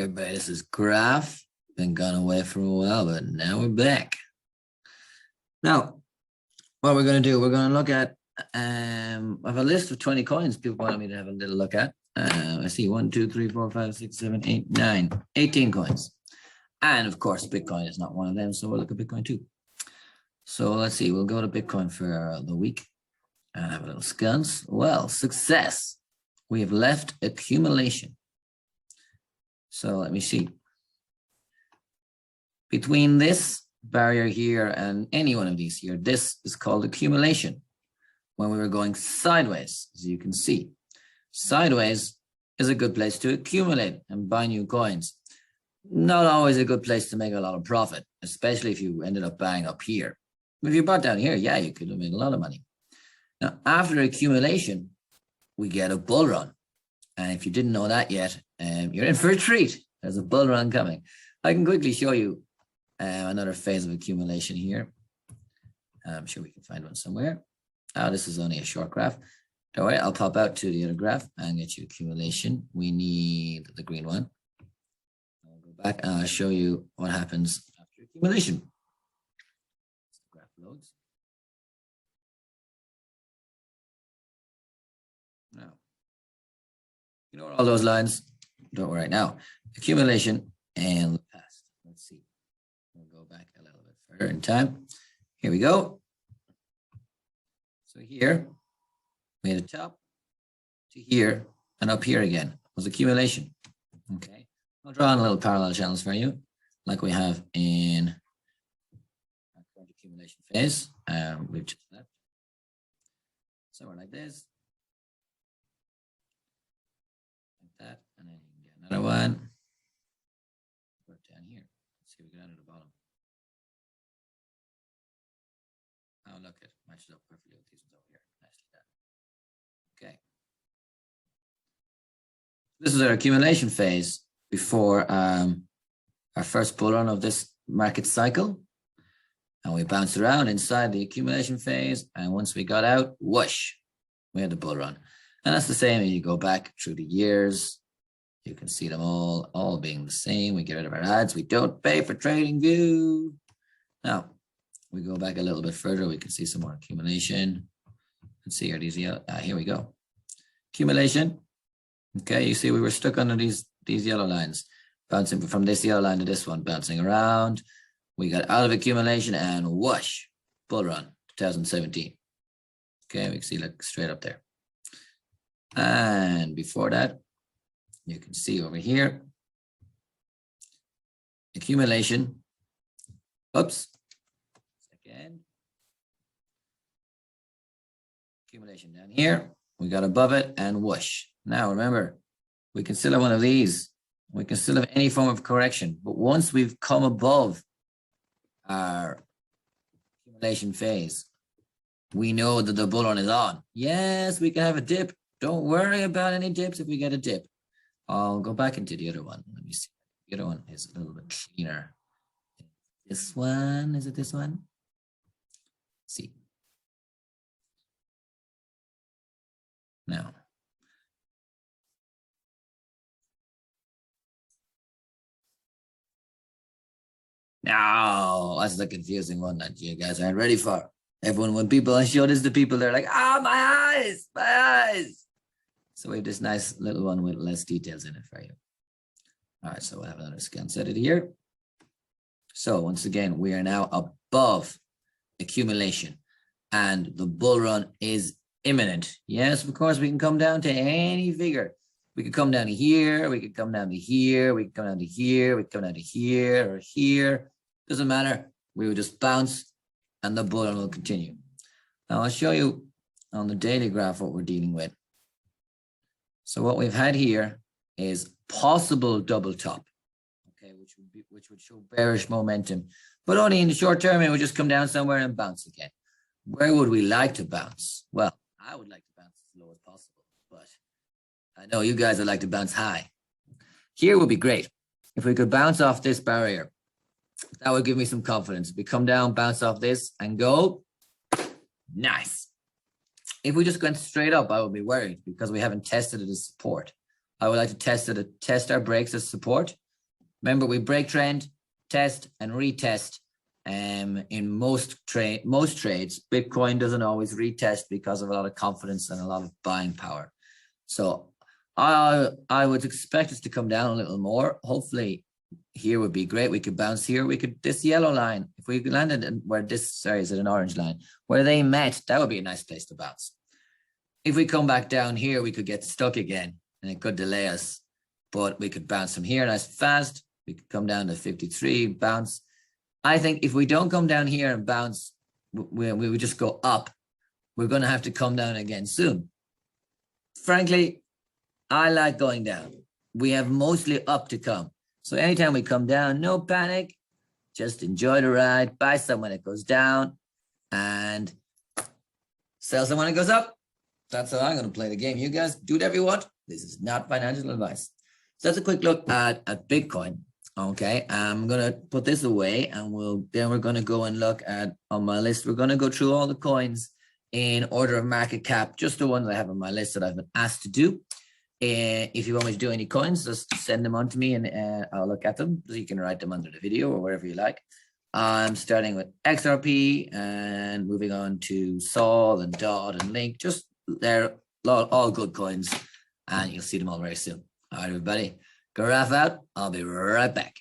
everybody, this is Graph. Been gone away for a while, but now we're back. Now, what we're going to do, we're going to look at, I have a list of 20 coins people wanted me to have a little look at. I see 1, 2, 3, 4, 5, 6, 7, 8, 9, 18 coins. And of course, Bitcoin is not one of them, so we'll look at Bitcoin too. So let's see, we'll go to Bitcoin for the week and have a little sconce. Well, success. We have left accumulation. So let me see. Between this barrier here and any one of these here, this is called accumulation. When we were going sideways, as you can see, sideways is a good place to accumulate and buy new coins. Not always a good place to make a lot of profit, especially if you ended up buying up here. If you bought down here, yeah, you could have made a lot of money. Now, after accumulation, we get a bull run. And if you didn't know that yet, you're in for a treat. There's a bull run coming. I can quickly show you another phase of accumulation here. I'm sure we can find one somewhere. Oh, this is only a short graph. Don't worry, I'll pop out to the other graph and get you accumulation. We need the green one. I'll go back and I'll show you what happens after accumulation. So the graph loads. Now, you know all those lines? Don't worry. Now, accumulation and the past. Let's see. We'll go back a little bit further in time. Here we go. So here, we had a top to here and up here again was accumulation. Okay. I'll draw on a little parallel channels for you, like we have in our current accumulation phase. We've just left. Somewhere like this. Like that. And then you can get another one. Put it down here. Let's see if we get down to the bottom. Oh, look, it matches up perfectly with these ones over here. Nicely done. Okay. This is our accumulation phase before our first bull run of this market cycle. And we bounced around inside the accumulation phase. And once we got out, whoosh, we had the bull run. And that's the same if you go back through the years. You can see them all being the same. We get rid of our ads. We don't pay for trading view. Now, we go back a little bit further. We can see some more accumulation. Let's see, are these yellow? Here we go. Accumulation. Okay, you see we were stuck under these yellow lines, bouncing from this yellow line to this one, bouncing around. We got out of accumulation and whoosh, bull run, 2017. Okay, we can see like straight up there. And before that, you can see over here, accumulation. Oops. Second. Accumulation down here. We got above it and whoosh. Now remember, we can still have one of these. We can still have any form of correction. But once we've come above our accumulation phase, we know that the bull run is on. Yes, we can have a dip. Don't worry about any dips if we get a dip. I'll go back into the other one. Let me see. The other one is a little bit cleaner. This one, is it this one? Let's see. Now. No, that's the confusing one that you guys aren't ready for. Everyone, when people show this to people, they're like, ah, my eyes, my eyes. So we have this nice little one with less details in it for you. All right, so we'll have another scan set it here. So once again, we are now above accumulation and the bull run is imminent. Yes, of course, we can come down to any figure. We could come down to here, we could come down to here, we could come down to here, we could come down to here or here. Doesn't matter. We would just bounce and the bull run will continue. Now I'll show you on the daily graph what we're dealing with. So what we've had here is possible double top, okay, which would show bearish momentum, but only in the short term. It would just come down somewhere and bounce again. Where would we like to bounce? Well, I would like to bounce as low as possible, but I know you guys would like to bounce high. Here would be great if we could bounce off this barrier. That would give me some confidence. If we come down, bounce off this and go, nice. If we just went straight up, I would be worried because we haven't tested it as support. I would like to test our breaks as support Remember, we break trend, test and retest. In most trades, Bitcoin doesn't always retest because of a lot of confidence and a lot of buying power. So I would expect us to come down a little more. Hopefully here would be great. We could bounce here. We could, this yellow line, if we landed in where this, sorry, is it an orange line, where they met, that would be a nice place to bounce. If we come back down here, we could get stuck again and it could delay us, but we could bounce from here nice fast. We could come down to 53, bounce. I think if we don't come down here and bounce, we would just go up. We're going to have to come down again soon. Frankly, I like going down. We have mostly up to come. So anytime we come down, no panic, just enjoy the ride, buy some when it goes down, and sell some when it goes up. That's how I'm going to play the game. You guys do whatever you want. This is not financial advice. So that's a quick look at Bitcoin. Okay, I'm going to put this away, and we're going to go and look at, on my list, we're going to go through all the coins in order of market cap, just the ones I have on my list that I've been asked to do. If you want me to do any coins, just send them on to me and I'll look at them. So you can write them under the video or wherever you like. I'm starting with XRP and moving on to Sol and DOT and Link. Just they're all good coins, and you'll see them all very soon. All right, everybody, Graph out. I'll be right back.